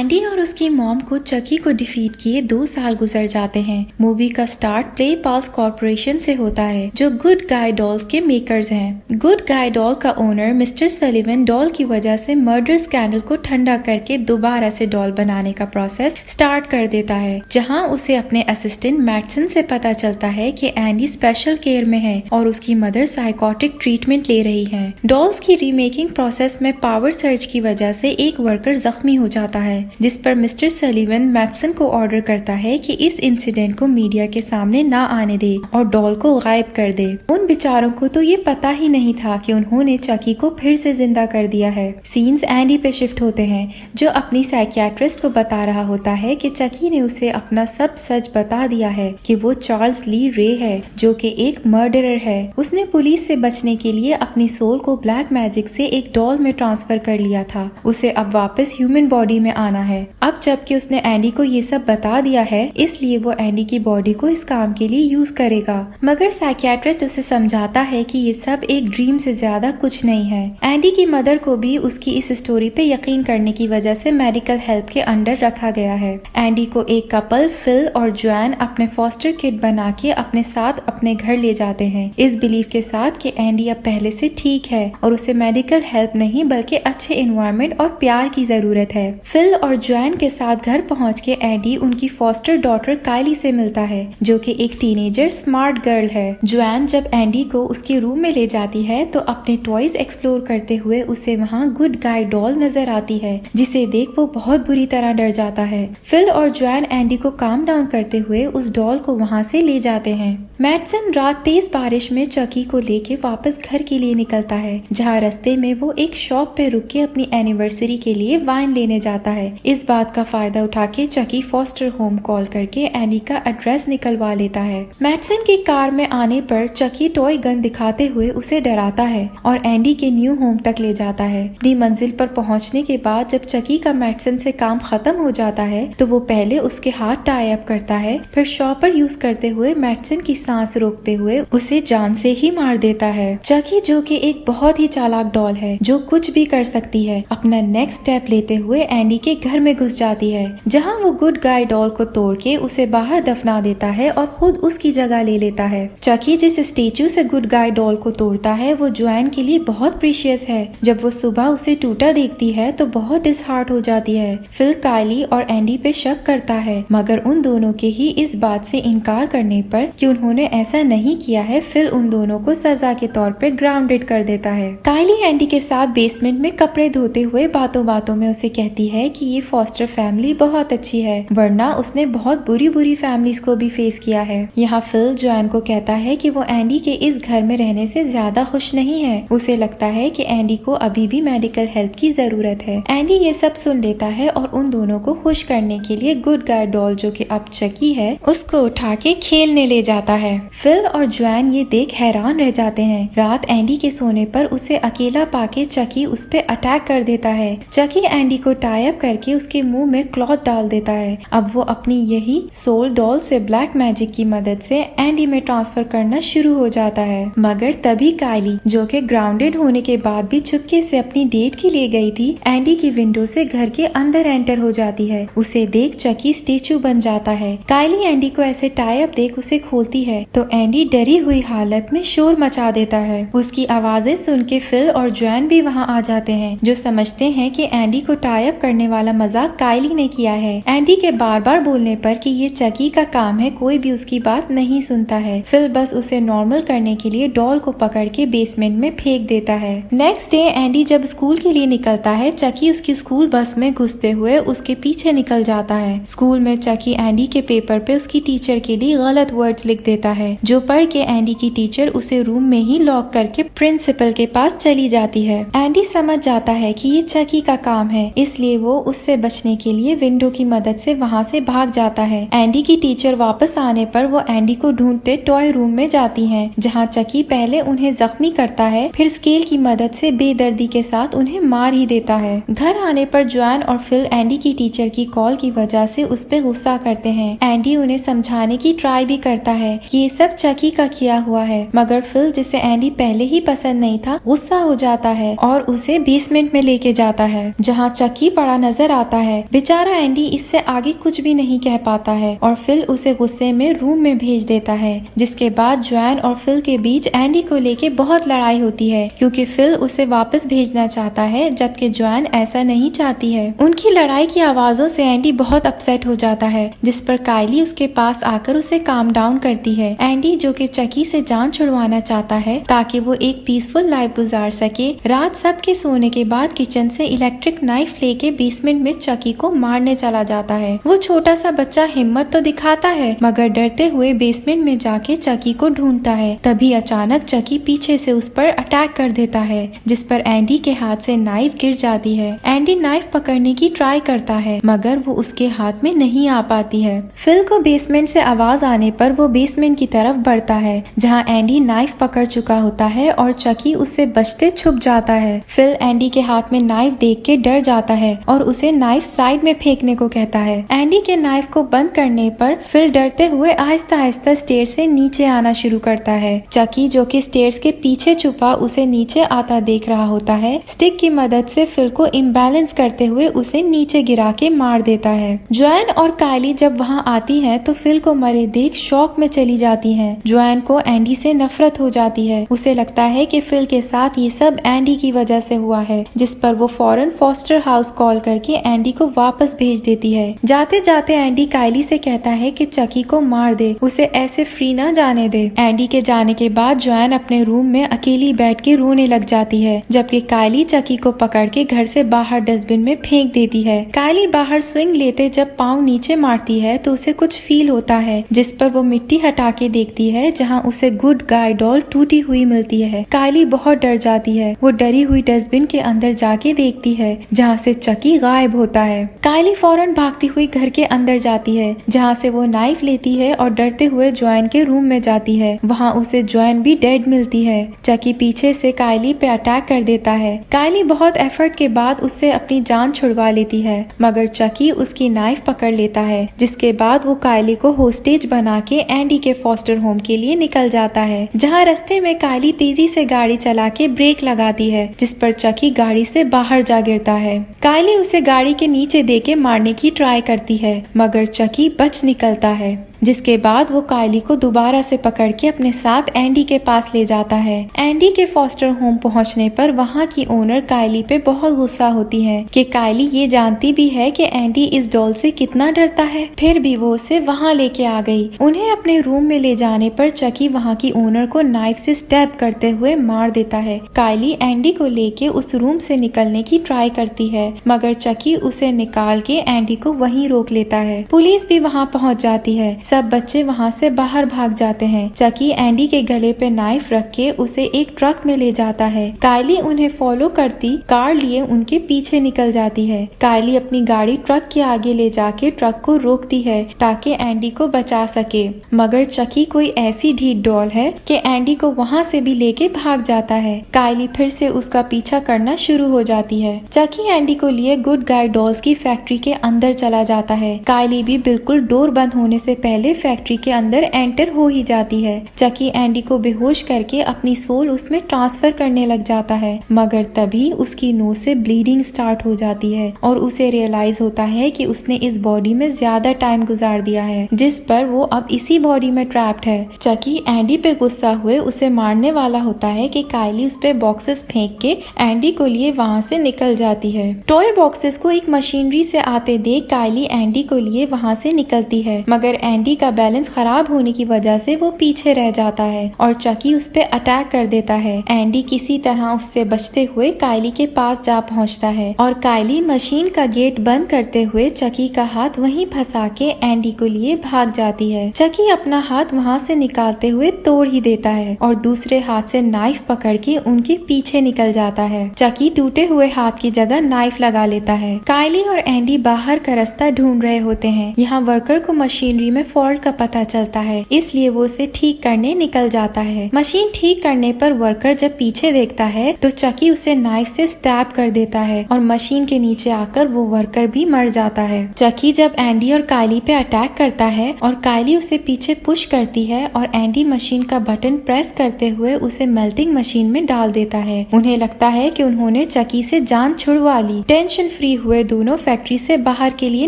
Andy और उसकी mom को चकी को डिफीट किए 2 साल गुजर जाते हैं। मूवी का स्टार्ट प्ले पाल्स कॉर्पोरेशन से होता है जो गुड गाय डॉल्स के मेकर्स हैं। गुड गाय डॉल का ओनर मिस्टर सलीवन डॉल की वजह से मर्डर स्कैंडल को ठंडा करके दोबारा से डॉल बनाने का प्रोसेस स्टार्ट कर देता है, जहां उसे अपने असिस्टेंट मैटसन से पता चलता है कि एंडी स्पेशल केयर में है और उसकी मदर साइकोटिक ट्रीटमेंट ले रही है। डॉल्स की रीमेकिंग प्रोसेस में पावर सर्ज की वजह से एक वर्कर जख्मी हो जाता है, जिस पर मिस्टर सलीवन मैटसन को ऑर्डर करता है कि इस इंसिडेंट को मीडिया के सामने ना आने दे और डॉल को गायब कर दे। उन बेचारों को तो ये पता ही नहीं था कि उन्होंने चकी को फिर से जिंदा कर दिया है। सीन्स एंडी पे शिफ्ट होते हैं, जो अपनी साइकियाट्रिस्ट को बता रहा होता है कि चकी ने उसे अपना सब सच बता दिया है कि वो चार्ल्स ली रे है, जो कि एक मर्डरर है। उसने पुलिस से बचने के लिए अपनी सोल को ब्लैक मैजिक से एक डॉल में ट्रांसफर कर लिया था। उसे अब वापस ह्यूमन बॉडी में आना है। अब जबकि उसने एंडी को ये सब बता दिया है, इसलिए वो एंडी की बॉडी को इस काम के लिए यूज करेगा। मगर साइकियाट्रिस्ट उसे समझाता है कि ये सब एक ड्रीम से ज्यादा कुछ नहीं है। एंडी की मदर को भी उसकी इस स्टोरी पे यकीन करने की वजह से मेडिकल हेल्प के अंडर रखा गया है। एंडी को एक कपल फिल और जोएन अपने फॉस्टर किड बना के अपने साथ अपने घर ले जाते हैं, इस बिलीफ के साथ कि एंडी अब पहले से ठीक है और उसे मेडिकल हेल्प नहीं बल्कि अच्छे एनवायरनमेंट और प्यार की जरूरत है। फिल और जोएन के साथ घर पहुंच के एंडी उनकी फॉस्टर डॉटर काइली से मिलता है, जो कि एक टीनेजर स्मार्ट गर्ल है। जोएन जब एंडी को उसके रूम में ले जाती है तो अपने टॉयज एक्सप्लोर करते हुए उसे वहाँ गुड गाय डॉल नजर आती है, जिसे देख वो बहुत बुरी तरह डर जाता है। फिल और जोएन एंडी को काम डाउन करते हुए उस डॉल को वहाँ से ले जाते हैं। मैटसन रात तेज बारिश में चकी को लेके वापस घर के लिए निकलता है, जहाँ रास्ते में वो एक शॉप पे रुक के अपनी एनिवर्सरी के लिए वाइन लेने जाता है। इस बात का फायदा उठा के चकी फॉस्टर होम कॉल करके एंडी का एड्रेस निकलवा लेता है। मैटसन की कार में आने पर चकी टॉय गन दिखाते हुए उसे डराता है और एंडी के न्यू होम तक ले जाता है। अपनी मंजिल पर पहुंचने के बाद जब चकी का मैटसन से काम खत्म हो जाता है तो वो पहले उसके हाथ टाई अप करता है, फिर शॉपर यूज करते हुए मैटसन की सांस रोकते हुए उसे जान से ही मार देता है। चकी, जो कि एक बहुत ही चालाक डॉल है जो कुछ भी कर सकती है, अपना नेक्स्ट स्टेप लेते हुए एंडी के घर में घुस जाती है, जहां वो गुड गाय डॉल को तोड़ के उसे बाहर दफना देता है और खुद उसकी जगह ले लेता है। चकी जिस स्टेचू से गुड गाय डॉल को तोड़ता है वो जोएन के लिए बहुत प्रीशियस है। जब वो सुबह उसे टूटा देखती है तो बहुत डिसहार्ट हो जाती है। फिल काइली और एंडी पे शक करता है, मगर उन दोनों के ही इस बात से इनकार करने पर कि उन्होंने ऐसा नहीं किया है, फिल उन दोनों को सजा के तौर पे ग्राउंडेड कर देता है। काइली एंडी के साथ बेसमेंट में कपड़े धोते हुए बातों बातों में उसे कहती है कि ये फॉस्टर फैमिली बहुत अच्छी है, वरना उसने बहुत बुरी फैमिलीज को भी फेस किया है। यहाँ फिल जोएन को कहता है कि वो एंडी के इस घर में रहने से ज्यादा खुश नहीं है। उसे लगता है कि एंडी को अभी भी मेडिकल हेल्प की जरूरत है। एंडी ये सब सुन लेता है और उन दोनों को खुश करने के लिए गुड गाय डॉल, जो कि अब चकी है, उसको उठा के खेलने ले जाता है। फिल और जोएन ये देख हैरान रह जाते हैं। रात एंडी के सोने पर उसे अकेला पाके चकी उस पे अटैक कर देता है। चकी एंडी को टाई अप करके उसके मुंह में क्लॉथ डाल देता है। अब वो अपनी यही सोल डॉल से ब्लैक मैजिक की मदद से एंडी में ट्रांसफर करना शुरू हो जाता है। मगर तभी काइली, जो कि ग्राउंडेड होने के बाद भी चुपके से अपनी डेट के लिए गई थी, एंडी की विंडो से घर के अंदर एंटर हो जाती है। उसे देख चकी स्टेचू बन जाता है। काइली एंडी को ऐसे टाई अप देख उसे खोलती है तो एंडी डरी हुई हालत में शोर मचा देता है। उसकी आवाजें सुन के फिल और जोएन भी वहाँ आ जाते हैं, जो समझते हैं कि एंडी को टाई अप करने वाला मजाक काइली ने किया है। एंडी के बार बार बोलने पर कि ये चकी का काम है, कोई भी उसकी बात नहीं सुनता है। फिल बस उसे नॉर्मल करने के लिए डॉल को पकड़ के बेसमेंट में फेंक देता है। नेक्स्ट डे एंडी जब स्कूल के लिए निकलता है, चकी उसकी स्कूल बस में घुसते हुए उसके पीछे निकल जाता है। स्कूल में चकी एंडी के पेपर पे उसकी टीचर के लिए गलत वर्ड्स लिख देता है, जो पढ़ के एंडी की टीचर उसे रूम में ही लॉक करके प्रिंसिपल के पास चली जाती है। एंडी समझ जाता है कि ये चकी का काम है, इसलिए वो उससे बचने के लिए विंडो की मदद से वहाँ से भाग जाता है। एंडी की टीचर वापस आने पर वो एंडी को ढूंढते टॉय रूम में जाती हैं, जहाँ चकी पहले उन्हें जख्मी करता है, फिर स्केल की मदद से बेदर्दी के साथ उन्हें मार ही देता है। घर आने पर जोएन और फिल एंडी की टीचर की कॉल की वजह से उस पे गुस्सा करते हैं। एंडी उन्हें समझाने की ट्राई भी करता है कि ये सब चकी का किया हुआ है, मगर फिल, जिसे एंडी पहले ही पसंद नहीं था, गुस्सा हो जाता है और उसे बेसमेंट में लेके जाता है, जहाँ चकी पड़ा नजर नजर आता है। बेचारा एंडी इससे आगे कुछ भी नहीं कह पाता है और फिल उसे गुस्से में रूम में भेज देता है, जिसके बाद जोएन और फिल के बीच एंडी को लेके बहुत लड़ाई होती है क्योंकि फिल उसे वापस भेजना चाहता है जबकि जोएन ऐसा नहीं चाहती है। उनकी लड़ाई की आवाजों से एंडी बहुत अपसेट हो जाता है, जिस पर कायली उसके पास आकर उसे काम डाउन करती है। एंडी जो कि चकी से जान छुड़वाना चाहता है ताकि वो एक पीसफुल लाइफ गुजार सके, रात सबके सोने के बाद किचन से इलेक्ट्रिक नाइफ लेके बेसमेंट में चकी को मारने चला जाता है। वो छोटा सा बच्चा हिम्मत तो दिखाता है मगर डरते हुए बेसमेंट में जाके चकी को ढूंढता है। तभी अचानक चकी पीछे से उस पर अटैक कर देता है, जिस पर एंडी के हाथ से नाइफ गिर जाती है। एंडी नाइफ पकड़ने की ट्राई करता है मगर वो उसके हाथ में नहीं आ पाती है। फिल को बेसमेंट से आवाज आने पर वो बेसमेंट की तरफ बढ़ता है जहाँ एंडी नाइफ पकड़ चुका होता है और चकी उससे बचते छुप जाता है। फिल एंडी के हाथ में नाइफ देख के डर जाता है और उसे नाइफ साइड में फेंकने को कहता है। एंडी के नाइफ को बंद करने पर फिल डरते हुए आहिस्ता आहिस्ता स्टेयर से नीचे आना शुरू करता है। चकी जो कि स्टेयर्स के पीछे छुपा उसे नीचे आता देख रहा होता है। स्टिक की मदद से फिल को इम्बैलेंस करते हुए उसे नीचे गिरा के मार देता है। जोएन और कायली जब वहाँ आती है तो फिल को मरे देख शॉक में चली जाती हैं। जोएन को एंडी से नफरत हो जाती है। उसे लगता है कि फिल के साथ ये सब एंडी की वजह से हुआ है, जिस पर वो फौरन फॉस्टर हाउस कॉल करके एंडी को वापस भेज देती है। जाते जाते एंडी कायली से कहता है कि चकी को मार दे, उसे ऐसे फ्री ना जाने दे। एंडी के जाने के बाद जोएन अपने रूम में अकेली बैठ के रोने लग जाती है, जबकि कायली चकी को पकड़ के घर से बाहर डस्टबिन में फेंक देती है। कायली बाहर स्विंग लेते जब पाँव नीचे मारती है तो उसे कुछ फील होता है, जिस पर वो मिट्टी हटा के देखती है जहाँ उसे गुड गाय डॉल टूटी हुई मिलती है। कायली बहुत डर जाती है। वो डरी हुई डस्टबिन के अंदर जाके देखती है जहाँ से चकी गायब होता है। कायली फौरन भागती हुई घर के अंदर जाती है जहाँ से वो नाइफ लेती है और डरते हुए जोएन के रूम में जाती है। वहाँ उसे जोएन भी डेड मिलती है। चकी पीछे से कायली पे अटैक कर देता है। कायली बहुत एफर्ट के बाद उससे अपनी जान छुड़वा लेती है मगर चकी उसकी नाइफ पकड़ लेता है, जिसके बाद वो कायली को होस्टेज बना के एंडी के फॉस्टर होम के लिए निकल जाता है। जहाँ रास्ते में कायली तेजी से गाड़ी चला के ब्रेक लगाती है, जिस पर चकी गाड़ी से बाहर जा गिरता है। कायली उसे गाड़ी के नीचे दे के मारने की ट्राई करती है मगर चकी बच निकलता है, जिसके बाद वो कायली को दोबारा से पकड़ के अपने साथ एंडी के पास ले जाता है। एंडी के फॉस्टर होम पहुंचने पर वहाँ की ओनर कायली पे बहुत गुस्सा होती है कि कायली ये जानती भी है कि एंडी इस डॉल से कितना डरता है, फिर भी वो उसे वहाँ लेके आ गई। उन्हें अपने रूम में ले जाने पर चकी वहाँ की ओनर को नाइफ से स्टैब करते हुए मार देता है। कायली एंडी को लेके उस रूम से निकलने की ट्राई करती है मगर चकी उसे निकाल के एंडी को वहीं रोक लेता है। पुलिस भी वहाँ पहुँच जाती है। सब बच्चे वहाँ से बाहर भाग जाते हैं। चकी एंडी के गले पे नाइफ रख के उसे एक ट्रक में ले जाता है। कायली उन्हें फॉलो करती कार लिए उनके पीछे निकल जाती है। कायली अपनी गाड़ी ट्रक के आगे ले जाके ट्रक को रोकती है ताकि एंडी को बचा सके, मगर चकी कोई ऐसी ढीठ डॉल है कि एंडी को वहाँ से भी लेके भाग जाता है। कायली फिर से उसका पीछा करना शुरू हो जाती है। चकी एंडी को लिए गुड गाय डॉल्स की फैक्ट्री के अंदर चला जाता है। कायली भी बिल्कुल डोर बंद होने से पहले फैक्ट्री के अंदर एंटर हो ही जाती है। चकी एंडी को बेहोश करके अपनी सोल उसमें ट्रांसफर करने लग जाता है मगर तभी उसकी नोज से ब्लीडिंग स्टार्ट हो जाती है और उसे रियलाइज होता है कि उसने इस बॉडी में ज्यादा टाइम गुजार दिया है, जिस पर वो अब इसी बॉडी में ट्रैप्ड है। चकी एंडी पे गुस्सा हुए उसे मारने वाला होता है कि कायली उस पे बॉक्सेस फेंक के एंडी को लिए वहाँ से निकल जाती है। टॉय बॉक्सेस को एक मशीनरी से आते देख कायली एंडी को लिए वहाँ से निकलती है मगर एंडी का बैलेंस खराब होने की वजह से वो पीछे रह जाता है और चकी उस पे अटैक कर देता है। एंडी किसी तरह उससे बचते हुए कायली के पास जा पहुंचता है और कायली मशीन का गेट बंद करते हुए चकी का हाथ वहीं फंसा के एंडी को लिए भाग जाती है। चकी अपना हाथ वहाँ से निकालते हुए तोड़ ही देता है और दूसरे हाथ से नाइफ पकड़ के उनके पीछे निकल जाता है। चकी टूटे हुए हाथ की जगह नाइफ लगा लेता है। कायली और एंडी बाहर का रास्ता ढूंढ रहे होते हैं। यहाँ वर्कर को मशीनरी में फॉल्ट का पता चलता है, इसलिए वो उसे ठीक करने निकल जाता है। मशीन ठीक करने पर वर्कर जब पीछे देखता है तो चकी उसे नाइफ से स्टैब कर देता है और मशीन के नीचे आकर वो वर्कर भी मर जाता है। चकी जब एंडी और कायली पे अटैक करता है और कायली उसे पीछे पुश करती है और एंडी मशीन का बटन प्रेस करते हुए उसे मेल्टिंग मशीन में डाल देता है। उन्हें लगता है कि उन्होंने चकी से जान छुड़वा ली। टेंशन फ्री हुए दोनों फैक्ट्री से बाहर के लिए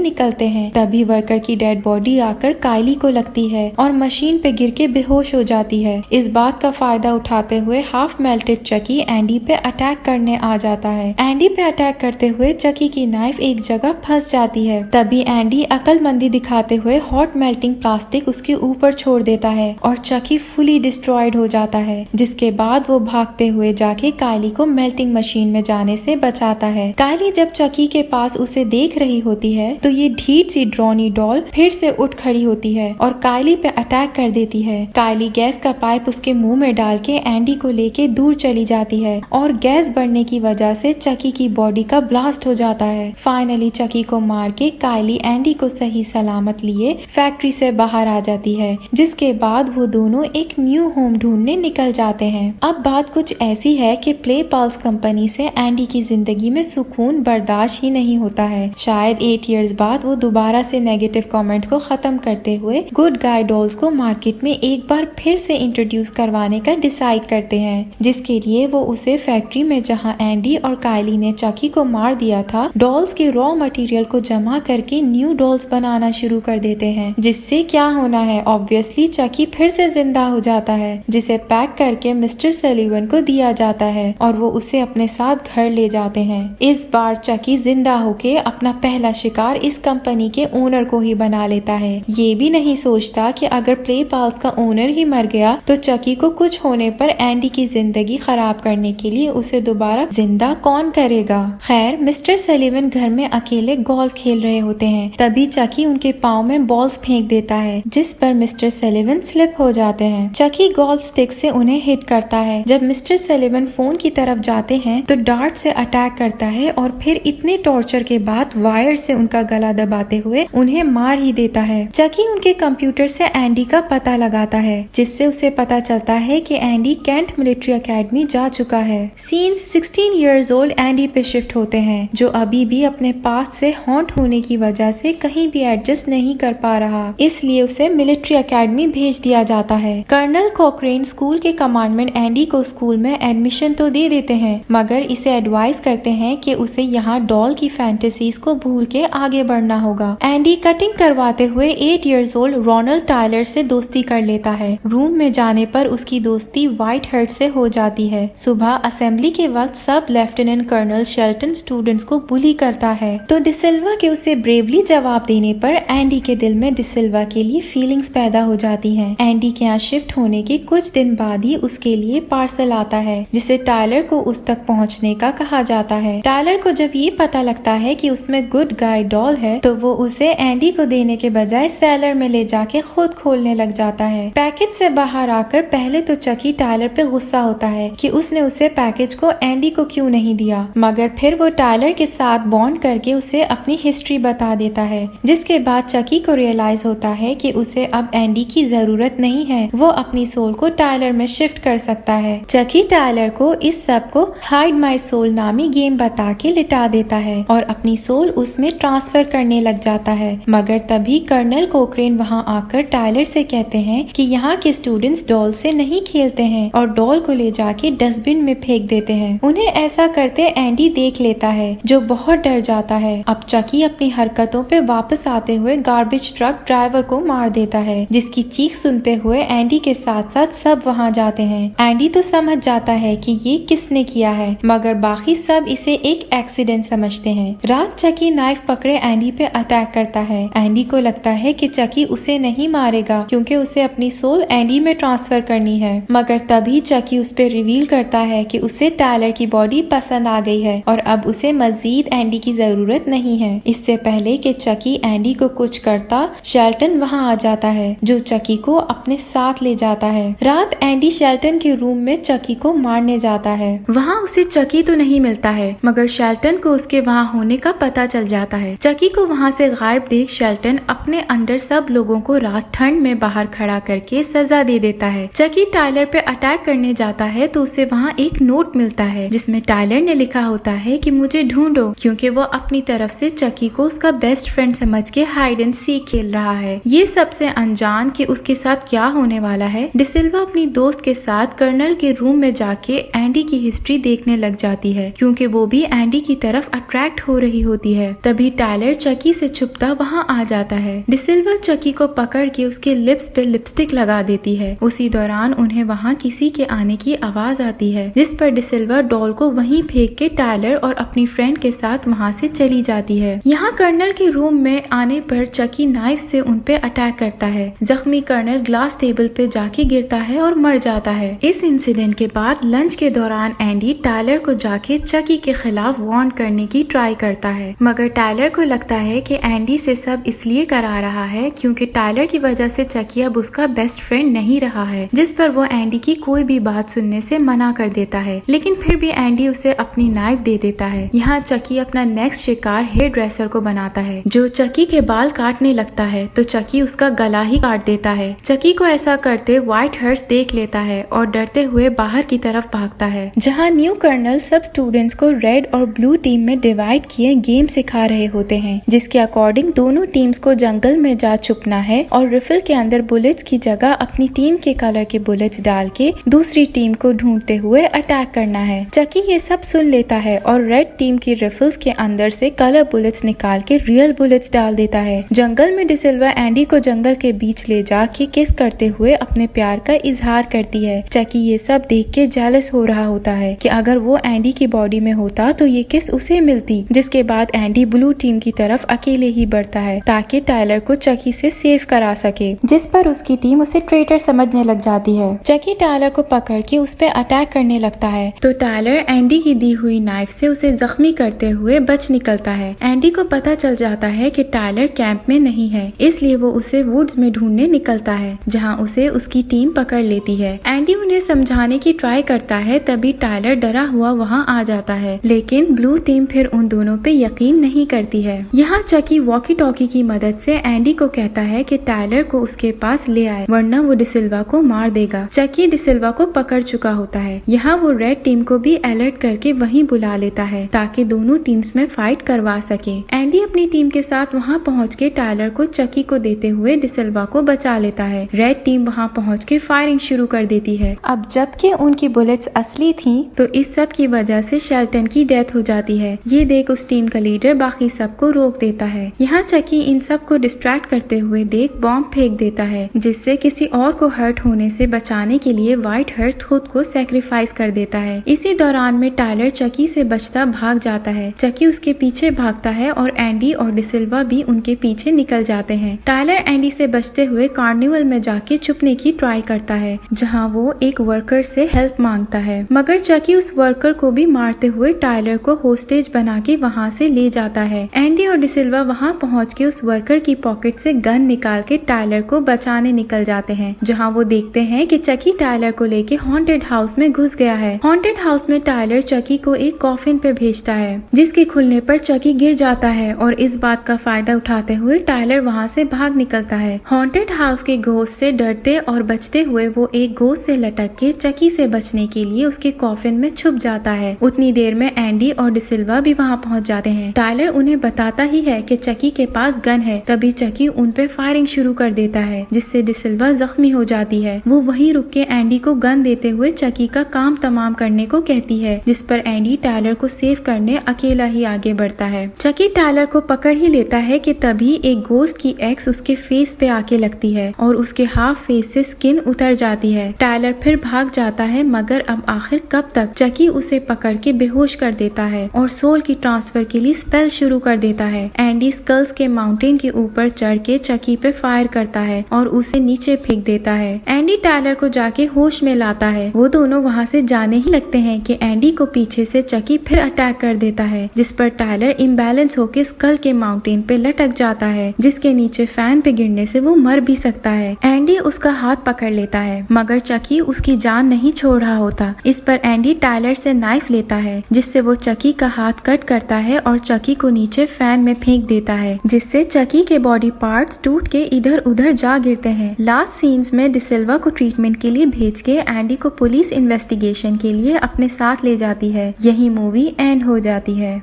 निकलते हैं। तभी वर्कर की डेड बॉडी आकर कायली को लगती है और मशीन पे गिर के बेहोश हो जाती है। इस बात का फायदा उठाते हुए हाफ मेल्टेड चकी एंडी पे अटैक करने आ जाता है। एंडी पे अटैक करते हुए चकी की नाइफ एक जगह फंस जाती है। तभी एंडी अक्लमंदी दिखाते हुए हॉट मेल्टिंग प्लास्टिक उसके ऊपर छोड़ देता है और चकी फुली डिस्ट्रॉयड हो जाता है, जिसके बाद वो भागते हुए जाके कायली को मेल्टिंग मशीन में जाने से बचाता है। कायली जब चकी के पास उसे देख रही होती है तो ये ढीठ सी ड्रॉनी डॉल फिर से उठ खड़ी होती है और कायली पे अटैक कर देती है। कायली गैस का पाइप उसके मुंह में डाल के एंडी को लेके दूर चली जाती है और गैस बढ़ने की वजह से चकी की बॉडी का ब्लास्ट हो जाता है। फाइनली चकी को मार के कायली एंडी को सही सलामत लिए फैक्ट्री से बाहर आ जाती है, जिसके बाद वो दोनों एक न्यू होम ढूंढने निकल जाते हैं। अब बात कुछ ऐसी है कि प्ले पाल्स कंपनी से एंडी की जिंदगी में सुकून बर्दाश्त ही नहीं होता है। शायद 8 इयर्स बाद वो दोबारा से नेगेटिव कमेंट्स को खत्म करते हुए गुड गाय डॉल्स को मार्केट में एक बार फिर से इंट्रोड्यूस करवाने का डिसाइड करते हैं, जिसके लिए वो उसे फैक्ट्री में जहां एंडी और कायली ने चकी को मार दिया था, डॉल्स के रॉ मटेरियल को जमा करके न्यू डॉल्स बनाना शुरू कर देते हैं। जिससे क्या होना है, ऑब्वियसली चकी फिर से जिंदा हो जाता है, जिसे पैक करके मिस्टर सलीवन को दिया जाता है और वो उसे अपने साथ घर ले जाते हैं। इस बार चकी जिंदा होके अपना पहला शिकार इस कंपनी के ओनर को ही बना लेता है। ये भी नहीं सोचता कि अगर प्ले पाल्स का ओनर ही मर गया तो चकी को कुछ होने पर एंडी की जिंदगी खराब करने के लिए उसे दोबारा जिंदा कौन करेगा। खैर, मिस्टर सलीवन घर में अकेले गोल्फ खेल रहे होते हैं। तभी चकी उनके पाँव में बॉल्स फेंक देता है, जिस पर मिस्टर सलीवन स्लिप हो जाते हैं। चकी गोल्फ स्टिक से उन्हें हिट करता है। जब मिस्टर सलीवन फोन की तरफ जाते हैं तो डार्ट से अटैक करता है और फिर इतने टॉर्चर के बाद वायर से उनका गला दबाते हुए उन्हें मार ही देता है। चकी उनके कंप्यूटर से एंडी का पता लगाता है, जिससे उसे पता चलता है कि एंडी कैंट मिलिट्री एकेडमी जा चुका है। सीन्स 16 इयर्स ओल्ड एंडी पे शिफ्ट होते हैं, जो अभी भी अपने पास्ट से हॉन्ट होने की वजह से कहीं भी एडजस्ट नहीं कर पा रहा, इसलिए उसे मिलिट्री एकेडमी भेज दिया जाता है। कर्नल कोक्रेन स्कूल के कमांडमेंट एंडी को स्कूल में एडमिशन तो दे देते हैं, मगर इसे एडवाइस करते हैं कि उसे यहाँ डॉल की फैंटेसीज को भूल के आगे बढ़ना होगा। एंडी कटिंग करवाते हुए 8 इयर्स ओल्ड रोनाल्ड टायलर से दोस्ती कर लेता है। रूम में जाने पर उसकी दोस्ती व्हाइट हर्ट से हो जाती है। सुबह असेंबली के वक्त सब लेफ्टिनेंट कर्नल शेल्टन स्टूडेंट्स को बुली करता है, तो डिसिल्वा के उसे ब्रेवली जवाब देने पर एंडी के दिल में डिसिल्वा के लिए फीलिंग्स पैदा हो जाती हैं। एंडी के यहाँ शिफ्ट होने के कुछ दिन बाद ही उसके लिए पार्सल आता है, जिसे टायलर को उस तक पहुँचने का कहा जाता है। टायलर को जब ये पता लगता है कि उसमें गुड गाय डॉल है, तो वो उसे एंडी को देने के बजाय सेलर में ले जाके खुद खोलने लग जाता है। पैकेज से बाहर आकर पहले तो चकी टायलर पे गुस्सा होता है कि उसने उसे पैकेज को एंडी को क्यों नहीं दिया, मगर फिर वो टायलर के साथ बॉन्ड करके उसे अपनी हिस्ट्री बता देता है, जिसके बाद चकी को रियलाइज होता है कि उसे अब एंडी की जरूरत नहीं है, वो अपनी सोल को टायलर में शिफ्ट कर सकता है। चकी टायलर को इस सब को हाइड माई सोल नामी गेम बता के लिटा देता है और अपनी सोल उसमें ट्रांसफर करने लग जाता है, मगर तभी कर्नल कोक्रेन वहाँ आकर टायलर से कहते हैं कि यहाँ के स्टूडेंट्स डॉल से नहीं खेलते हैं और डॉल को ले जाके डस्टबिन में फेंक देते हैं। उन्हें ऐसा करते एंडी देख लेता है, जो बहुत डर जाता है। अब चकी अपनी हरकतों पे वापस आते हुए गार्बेज ट्रक ड्राइवर को मार देता है, जिसकी चीख सुनते हुए एंडी के साथ साथ सब वहाँ जाते हैं। एंडी तो समझ जाता है कि ये किसने किया है, मगर बाकी सब इसे एक एक्सीडेंट समझते हैं। रात चकी नाइफ पकड़े एंडी पे अटैक करता है। एंडी को लगता है कि चकी उसे नहीं मारेगा क्योंकि उसे अपनी सोल एंडी में ट्रांसफर करनी है, मगर तभी चकी उस पे रिवील करता है कि उसे टायलर की बॉडी पसंद आ गई है और अब उसे मजीद एंडी की जरूरत नहीं है। इससे पहले कि चकी एंडी को कुछ करता, शेल्टन वहाँ आ जाता है, जो चकी को अपने साथ ले जाता है। रात एंडी शेल्टन के रूम में चकी को मारने जाता है। वहाँ उसे चकी तो नहीं मिलता है, मगर शेल्टन को उसके वहाँ होने का पता चल जाता है। चकी को वहाँ से गायब देख शेल्टन अपने अंडर सब लोगों को रात ठंड में बाहर खड़ा करके सजा दे देता है। चकी टायलर पे अटैक करने जाता है तो उसे वहाँ एक नोट मिलता है जिसमें टायलर ने लिखा होता है कि मुझे ढूंढो, क्योंकि वो अपनी तरफ से चकी को उसका बेस्ट फ्रेंड समझ के हाइड एंड सीक खेल रहा है। ये सबसे अनजान कि उसके साथ क्या होने वाला है, डिसिल्वा अपनी दोस्त के साथ कर्नल के रूम में जाके एंडी की हिस्ट्री देखने लग जाती है, क्योंकि वो भी एंडी की तरफ अट्रैक्ट हो रही होती है। तभी टायलर चकी से छुपता वहाँ आ जाता है। डिसिल्वा चकी को पकड़ के उसके लिप्स पे लिपस्टिक लगा देती है। उसी दौरान उन्हें वहाँ किसी के आने की आवाज आती है, जिस पर डिसिल्वा डॉल को वहीं फेंक के टायलर और अपनी फ्रेंड के साथ वहाँ से चली जाती है। यहाँ कर्नल के रूम में आने पर चकी नाइफ से उन पे अटैक करता है। जख्मी कर्नल ग्लास टेबल पे जाके गिरता है और मर जाता है। इस इंसिडेंट के बाद लंच के दौरान एंडी टायलर को जाके चकी के खिलाफ वार्न करने की ट्राई करता है, मगर टायलर को लगता है कि एंडी से सब इसलिए करा रहा है क्योंकि टायलर की वजह से चकी अब उसका बेस्ट फ्रेंड नहीं रहा है, जिस पर वो एंडी की कोई भी बात सुनने से मना कर देता है। लेकिन फिर भी एंडी उसे अपनी नाइफ दे देता है। यहाँ चकी अपना नेक्स्ट शिकार हेयर ड्रेसर को बनाता है, जो चकी के बाल काटने लगता है तो चकी उसका गला ही काट देता है। चकी को ऐसा करते व्हाइट हर्स देख लेता है और डरते हुए बाहर की तरफ भागता है, जहाँ न्यू कर्नल सब स्टूडेंट्स को रेड और ब्लू टीम में डिवाइड किए गेम सिखा रहे होते हैं, जिसके अकॉर्डिंग दोनों टीम्स को जंगल में जा छुपना है और रिफिल के अंदर बुलेट्स की जगह अपनी टीम के कलर के बुलेट्स डाल के दूसरी टीम को ढूंढते हुए अटैक करना है। चकी ये सब सुन लेता है और रेड टीम की रिफिल्स के अंदर से कलर बुलेट्स निकाल के रियल बुलेट्स डाल देता है। जंगल में डिसिल्वा एंडी को जंगल के बीच ले जाके किस करते हुए अपने प्यार का इजहार करती है। चकी ये सब देख के जेलस हो रहा होता है कि अगर वो एंडी की बॉडी में होता तो ये किस उसे मिलती, जिसके बाद एंडी ब्लू टीम की तरफ अकेले ही बढ़ता है ताकि टायलर को चकी से सेव करा सके, जिस पर उसकी टीम उसे ट्रेटर समझने लग जाती है। चकी टायलर को पकड़ के उस पे अटैक करने लगता है तो टायलर एंडी की दी हुई नाइफ से उसे जख्मी करते हुए बच निकलता है। एंडी को पता चल जाता है कि टायलर कैंप में नहीं है, इसलिए वो उसे वुड्स में ढूंढने निकलता है, जहां उसे उसकी टीम पकड़ लेती है। एंडी उन्हें समझाने की ट्राई करता है, तभी टायलर डरा हुआ वहां आ जाता है, लेकिन ब्लू टीम फिर उन दोनों पे यकीन नहीं करती है। यहाँ चकी वॉकी टॉकी की मदद से एंडी को कहता है कि टायलर को उसके पास ले आए, वरना वो डिसिल्वा को मार देगा। चकी डिसिल्वा को पकड़ चुका होता है। यहाँ वो रेड टीम को भी अलर्ट करके वहीं बुला लेता है ताकि दोनों टीम्स में फाइट करवा सके। एंडी अपनी टीम के साथ वहाँ पहुँच के टायलर को चकी को देते हुए डिसिल्वा को बचा लेता है। रेड टीम वहाँ पहुँच के फायरिंग शुरू कर देती है। अब जबकि उनकी बुलेट्स असली थी तो इस सब की वजह से शेल्टन की डेथ हो जाती है। ये देख उस टीम का लीडर बाकी सबको रोक देता है। यहाँ चकी इन सब को डिस्ट्रैक्ट करते हुए देख बॉम्ब फेंक देता है, जिससे किसी और को हर्ट होने से बचाने के लिए व्हाइट हर्ट खुद को सैक्रिफाइस कर देता है। इसी दौरान में टायलर चकी से बचता भाग जाता है। चकी उसके पीछे भागता है और एंडी और डिसिल्वा भी उनके पीछे निकल जाते हैं। टायलर एंडी से बचते हुए कार्निवल में जाके छुपने की ट्राई करता है, जहाँ वो एक वर्कर से हेल्प मांगता है, मगर चकी उस वर्कर को भी मारते हुए टायलर को होस्टेज बना के वहाँ से ले जाता है। एंडी और डिसिल्वा वहाँ पहुँच के उस वर्कर की पॉकेट से गन निकाल के टायलर को बचाने निकल जाते हैं, जहाँ वो देखते हैं कि चकी टायलर को लेके हॉन्टेड हाउस में घुस गया है। हॉन्टेड हाउस में टायलर चकी को एक कॉफिन पे भेजता है, जिसके खुलने पर चकी गिर जाता है और इस बात का फायदा उठाते हुए टायलर वहाँ से भाग निकलता है। हॉन्टेड हाउस के घोस्ट से डरते और बचते हुए वो एक घोस्ट से लटक के चकी से बचने के लिए उसके कॉफिन में छुप जाता है। उतनी देर में एंडी और डिसिल्वा भी वहाँ पहुँच जाते हैं। टायलर उन्हें बताता ही है कि चकी के पास गन है, तभी चकी उन पे फायरिंग शुरू कर देता है, जिससे डिसिल्वा जख्मी हो जाती है। वो वहीं रुक के एंडी को गन देते हुए चकी का काम तमाम करने को कहती है, जिस पर एंडी टायलर को सेव करने अकेला ही आगे बढ़ता है। चकी टायलर को पकड़ ही लेता है कि तभी एक घोस्ट की एक्स उसके फेस पे आके लगती है और उसके हाफ फेस से स्किन उतर जाती है। टायलर फिर भाग जाता है, मगर अब आखिर कब तक। चकी उसे पकड़ के बेहोश कर देता है और सोल की ट्रांसफर के लिए स्पेल शुरू कर देता है। एंडी स्कल्स के माउंटेन के ऊपर चढ़ के चकी पे फायर करता है और उसे नीचे फेंक देता है। एंडी टायलर को जाके होश में लाता है। वो दोनों वहाँ से जाने ही लगते हैं कि एंडी को पीछे से चकी फिर अटैक कर देता है, जिस पर टायलर इम्बैलेंस होके स्कल के माउंटेन पे लटक जाता है, जिसके नीचे फैन पे गिरने से वो मर भी सकता है। एंडी उसका हाथ पकड़ लेता है, मगर चकी उसकी जान नहीं छोड़ रहा होता। इस पर एंडी टायलर से नाइफ लेता है, जिससे वो चकी का हाथ कट करता है और चकी को नीचे फैन में फेंक देता है, जिससे चकी के बॉडी पार्ट पार्ट्स टूट के इधर उधर जा गिरते हैं। लास्ट सीन्स में डिसिल्वा को ट्रीटमेंट के लिए भेज के एंडी को पुलिस इन्वेस्टिगेशन के लिए अपने साथ ले जाती है। यही मूवी एंड हो जाती है।